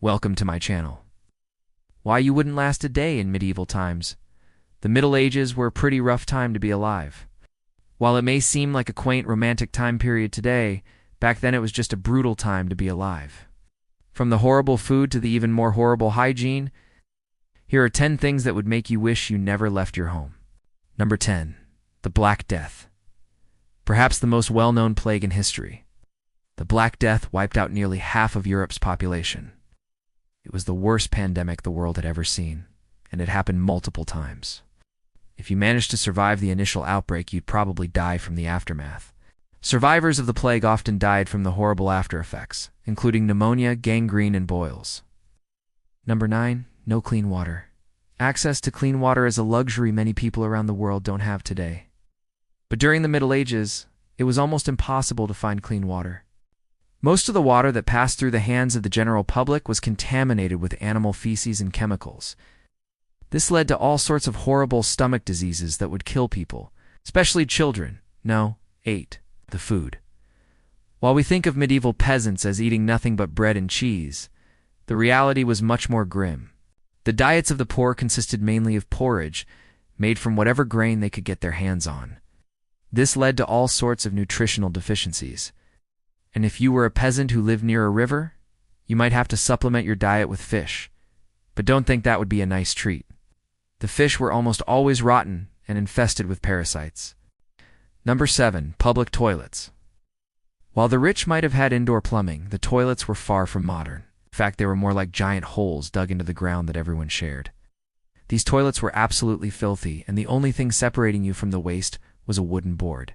Welcome to my channel. Why you wouldn't last a day in medieval times. The Middle Ages were a pretty rough time to be alive. While it may seem like a quaint romantic time period today, back then it was just a brutal time to be alive. From the horrible food to the even more horrible hygiene, here are 10 things that would make you wish you never left your home. Number 10. The Black Death. Perhaps the most well-known plague in history. The Black Death wiped out nearly half of Europe's population. It was the worst pandemic the world had ever seen, and it happened multiple times. If you managed to survive the initial outbreak, you'd probably die from the aftermath. Survivors of the plague often died from the horrible after effects, including pneumonia, gangrene, and boils. Number 9. No clean water. Access to clean water is a luxury many people around the world don't have today. But during the Middle Ages, it was almost impossible to find clean water. Most of the water that passed through the hands of the general public was contaminated with animal feces and chemicals. This led to all sorts of horrible stomach diseases that would kill people, especially children. No, ate the food. While we think of medieval peasants as eating nothing but bread and cheese, the reality was much more grim. The diets of the poor consisted mainly of porridge, made from whatever grain they could get their hands on. This led to all sorts of nutritional deficiencies. And if you were a peasant who lived near a river, you might have to supplement your diet with fish. But don't think that would be a nice treat. The fish were almost always rotten and infested with parasites. Number 7. Public toilets. While the rich might have had indoor plumbing, the toilets were far from modern. In fact, they were more like giant holes dug into the ground that everyone shared. These toilets were absolutely filthy, and the only thing separating you from the waste was a wooden board.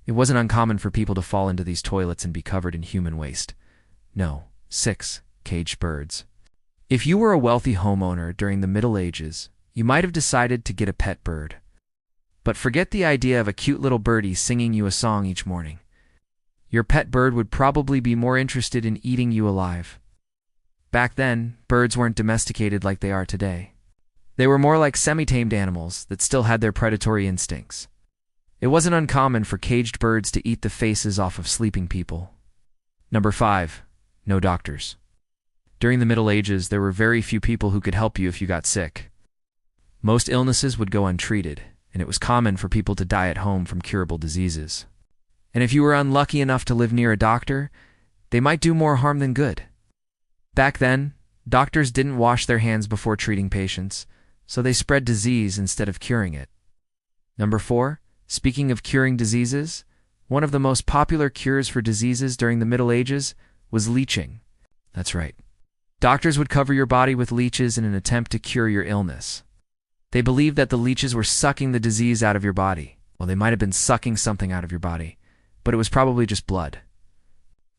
It wasn't uncommon for people to fall into these toilets and be covered in human waste. No. 6. Caged birds. If you were a wealthy homeowner during the Middle Ages, you might have decided to get a pet bird. But forget the idea of a cute little birdie singing you a song each morning. Your pet bird would probably be more interested in eating you alive. Back then, birds weren't domesticated like they are today. They were more like semi-tamed animals that still had their predatory instincts. It wasn't uncommon for caged birds to eat the faces off of sleeping people. Number 5. No doctors. During the Middle Ages, there were very few people who could help you if you got sick. Most illnesses would go untreated, and it was common for people to die at home from curable diseases. And if you were unlucky enough to live near a doctor, they might do more harm than good. Back then, doctors didn't wash their hands before treating patients, so they spread disease instead of curing it. Number 4. Speaking of curing diseases, one of the most popular cures for diseases during the Middle Ages was leeching. That's right. Doctors would cover your body with leeches in an attempt to cure your illness. They believed that the leeches were sucking the disease out of your body. Well, they might have been sucking something out of your body, but it was probably just blood.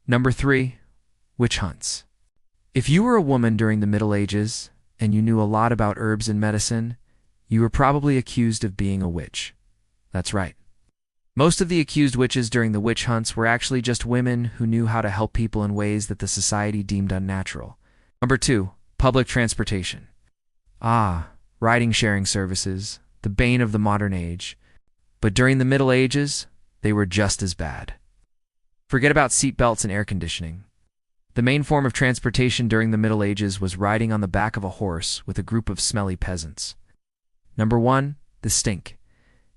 Number 3. Witch hunts. If you were a woman during the Middle Ages and you knew a lot about herbs and medicine, you were probably accused of being a witch. That's right. Most of the accused witches during the witch hunts were actually just women who knew how to help people in ways that the society deemed unnatural. Number 2. Public transportation. Riding-sharing services, the bane of the modern age. But during the Middle Ages, they were just as bad. Forget about seat belts and air conditioning. The main form of transportation during the Middle Ages was riding on the back of a horse with a group of smelly peasants. Number 1. The stink.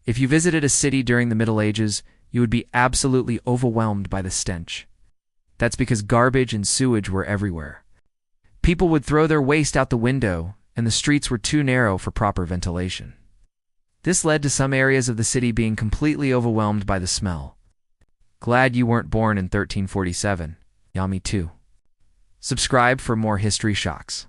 If you visited a city during the Middle Ages, you would be absolutely overwhelmed by the stench. That's because garbage and sewage were everywhere. People would throw their waste out the window, and the streets were too narrow for proper ventilation. This led to some areas of the city being completely overwhelmed by the smell. Glad you weren't born in 1347. Yeah, me too. Subscribe for more history shocks.